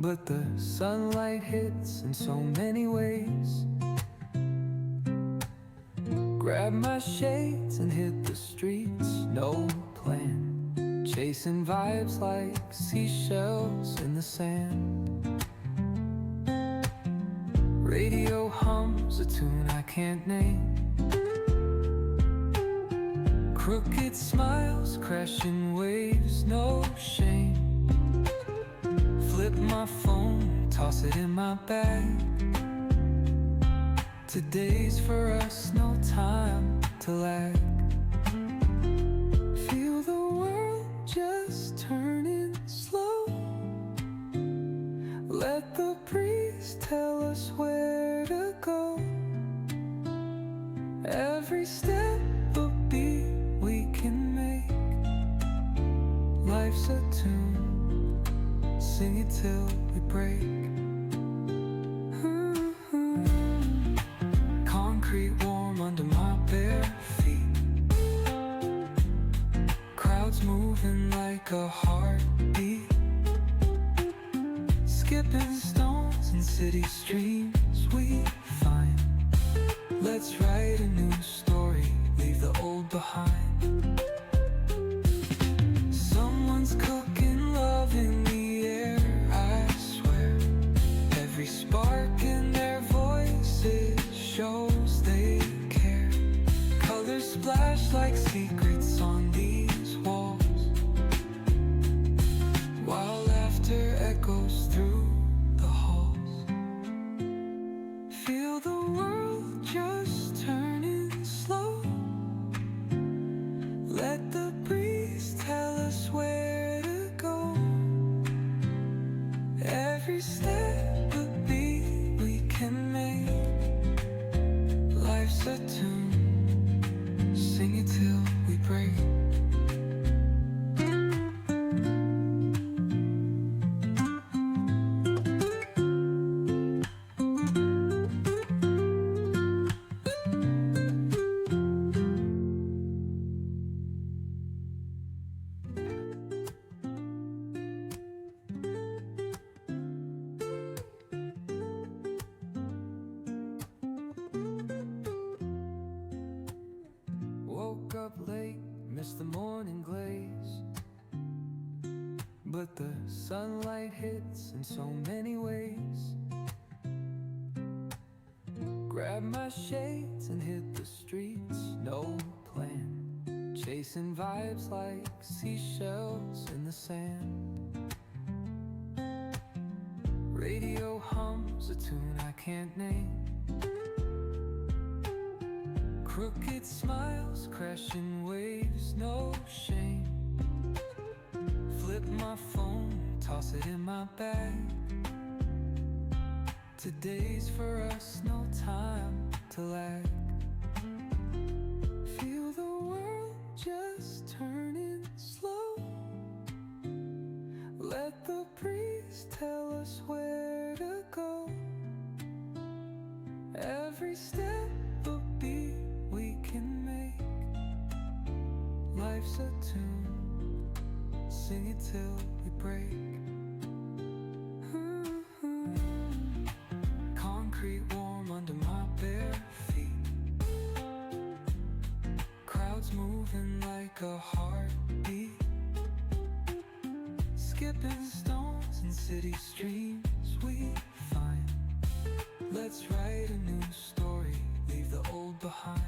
but the sunlight hits in so many ways. Grab my shades and hit the streets, no plan. Chasing vibes like seashells in the sand. Radio hums a tune I can't name. Crooked smiles, crashing waves, no shame. Flip my phone, toss it in my bag. Today's for us, no time to lag. Feel the world just turning slow. Let the breeze tell us where to go. Every step a beat we can make. Life's a tune, sing it till we break. Concrete warm under my bare feet. Crowds moving like a heartbeat. Skipping stones in city streams we find. Let's write a new story, leave the old behind. Someone's cooking love in the air, I swear. Every spark in their voices shows they care. Colors splash like secrets on these walls, while laughter echoes through the halls. Feel the world just turning slow. Let the breeze tell us where to go. Every step a beat we can make. Life's a tune, sing it till we break. Woke up late, missed the morning glaze, but the sunlight hits in so many ways. Grab my shades and hit the streets, no plan. Chasing vibes like seashells in the sand. Radio hums a tune I can't name. Crooked smiles, crashing waves, no shame. Flip my phone, toss it in my bag. Today's for us, no time to lag. Feel the world just turning slow. Let the breeze tell us where to go. Every step a beat we can make. Life's a tune, sing it till we break. Concrete warm under my bare feet. Crowds moving like a heartbeat. Skipping stones in city streams we find. Let's write a new story, leave the old behind.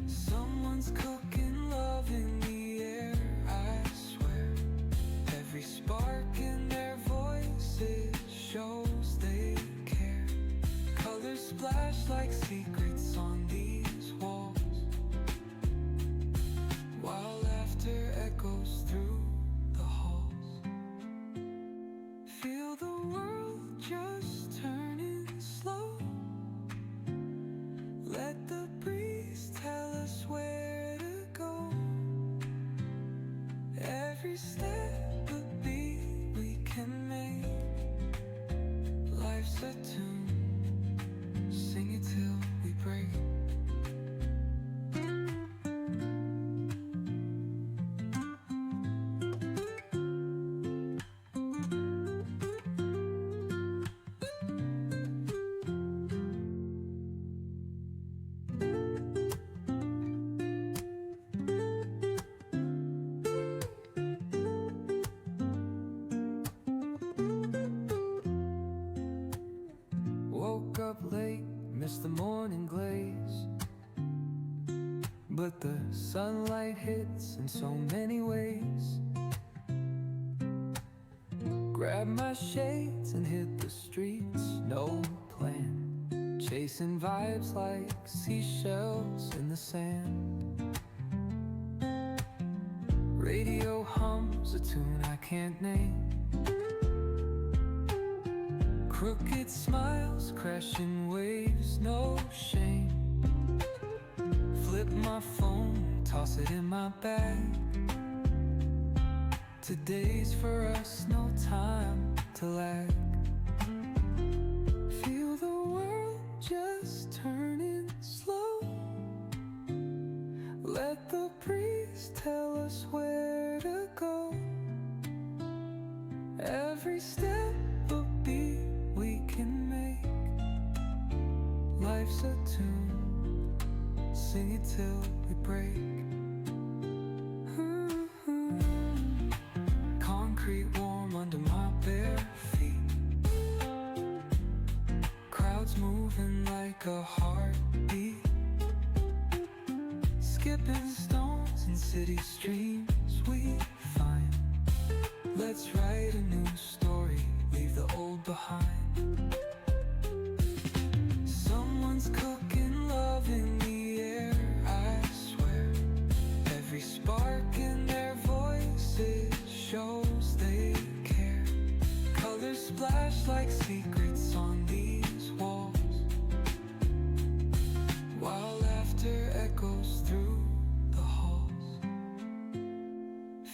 Someone's cooking love in the air, I swear. Every spark in their voices shows they care. Colors splash like secrets on these walls, while laughter echoes through the halls. Feel the world just turning slow. Let miss the morning glaze, but the sunlight hits in so many ways. Grab my shades and hit the streets, no plan, chasing vibes like seashells in the sand. Radio hums a tune I can't name, crooked smiles, crashing waves, no shame. Flip my phone, toss it in my bag. Today's for us, no time to lag. Feel the world just turning slow. Let the breeze tell us where to go. Every step a beat we can make. Life's a tune, sing it till we break. Concrete warm under my bare feet, crowds moving like a heartbeat, skipping stones in city streams we find. Let's write a new story, leave the old behind. Someone's cooking love in the air, I swear. Every spark in their voices shows they care. Colors splash like secrets on these walls, while laughter echoes through the halls.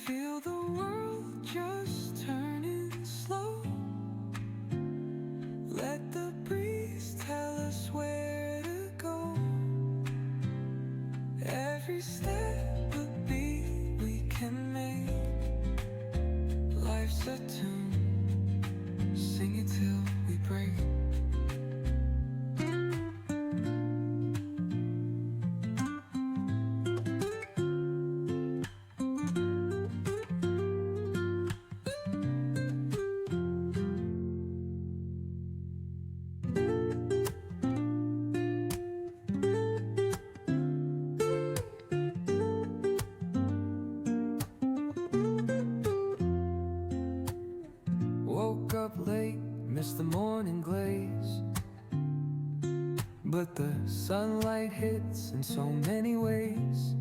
Feel the world just turning slow. Let the breeze tell us where to go. Every step a beat we can make. Life's a tune, sing it till we break. Woke up late, missed the morning glaze, but the sunlight hits in so many ways.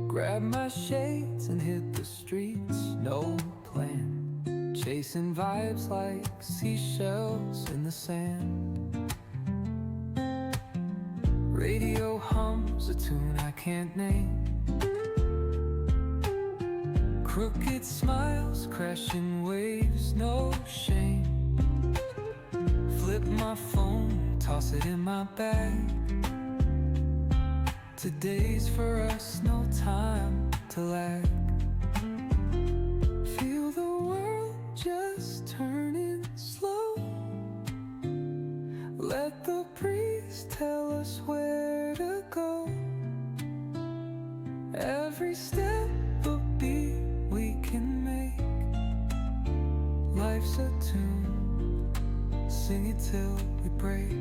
Grab my shades and hit the streets, no plan, chasing vibes like seashells in the sand. Radio hums a tune I can't name, crooked smiles, crashing waves, no shame. Flip my phone, toss it in my bag. Today's for us, no time to lag. Feel the world just turning slow. Let the breeze tell us where to go. Every step a beat we can make. Life's a tune, sing it till we break.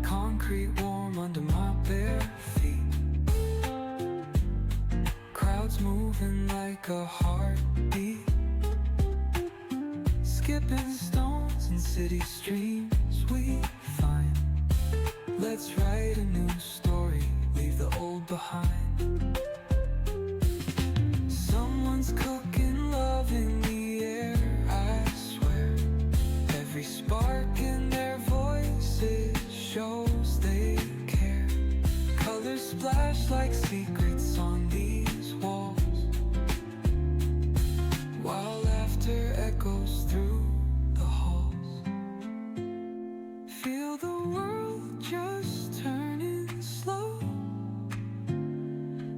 Concrete warm under my bare feet, crowds moving like a heartbeat, skipping stones in city streams we find. Let's write a new story, leave the old behind. Someone's cooking love in the air, I swear. Every spark in their voices shows they care. Colors splash like secrets on these walls, while laughter echoes through the halls. Feel the world just turning slow.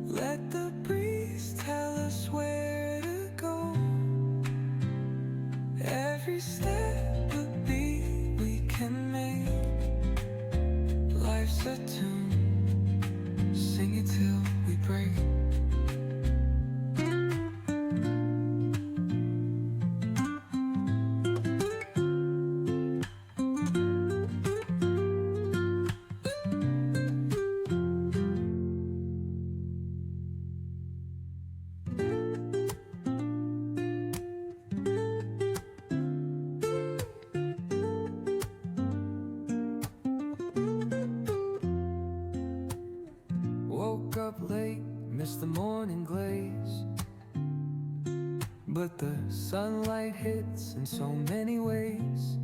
Let the breeze tell us where to go. Every step a beat we can make. Life's a tune, sing it till we break. up late, missed the morning glaze, but the sunlight hits in so many ways.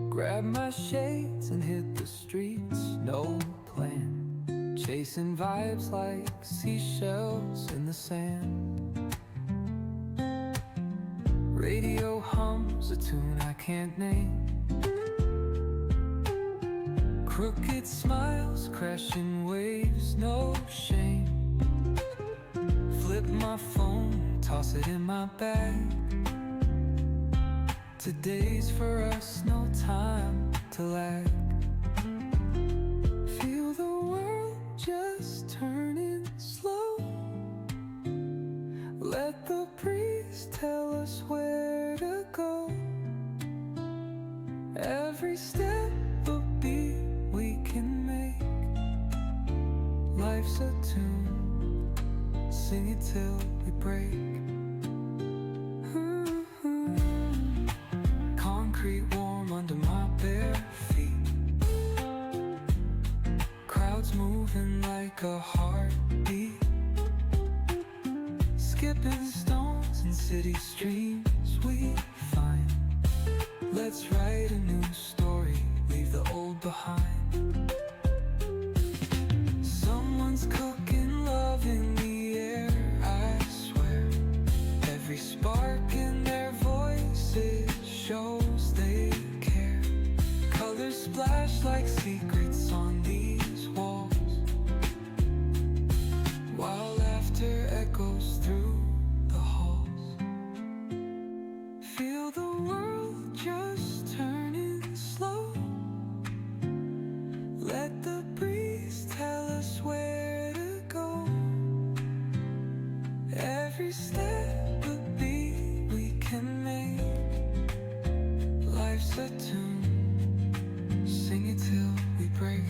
Grabbed my shades and hit the streets, no plan, chasing vibes like seashells in the sand. Radio hums a tune I can't name, crooked smiles, crashing waves, no shame. Flip my phone, toss it in my bag. Today's for us, no time to lag. Feel the world just turning slow. Let the breeze tell us where to go. Every step a beat we can make. Life's a tune, sing it till we break. Concrete warm under my bare feet. Crowds moving like a heartbeat. Skipping stones in city streams we find. Let's write a new story, leave the old behind. Someone's cooking love in the air, I swear. Every spark in their voices shows they care. Colors splash like secrets on these walls, while laughter echoes through the halls. Feel the world just turning slow. Let the breeze tell us where to go. Every step a beat we can make. Life's a tune, sing it till we break.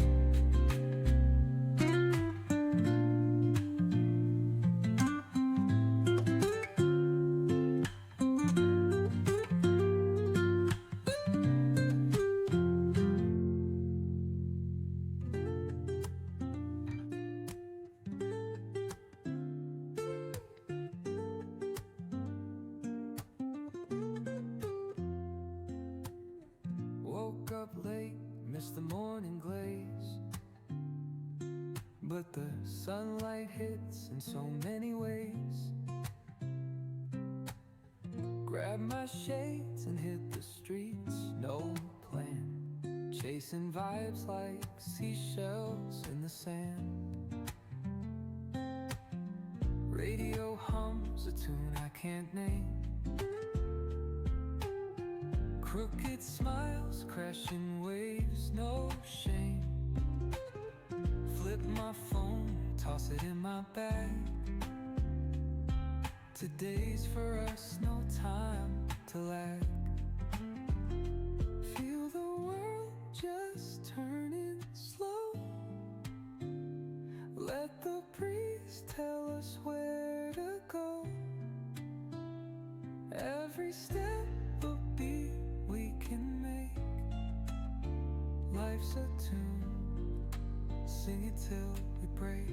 Woke up late, missed the morning glaze, but the sunlight hits in so many ways. Grabbed my shades and hit the streets, no plan, chasing vibes like seashells in the sand. Radio hums a tune I can't name, crooked smiles, crashing waves, no shame. Flip my phone, toss it in my bag. Today's for us, no time to lag. Feel the world just turning slow. Let the breeze tell us where to go. Every step a beat we can make. Life's a tune, sing it till we break.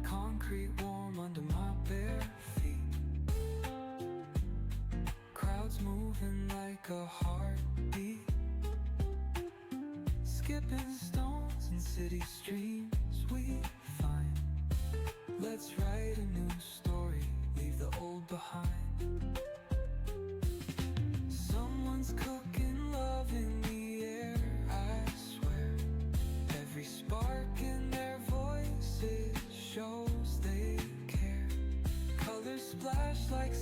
Concrete warm under my bare feet. Crowds moving like a heartbeat. Skipping stones in city streams we find. Let's write a new story, leave the old behind. Someone's cooking love in the air, I swear. Every spark in their voices shows they care. Colors splash like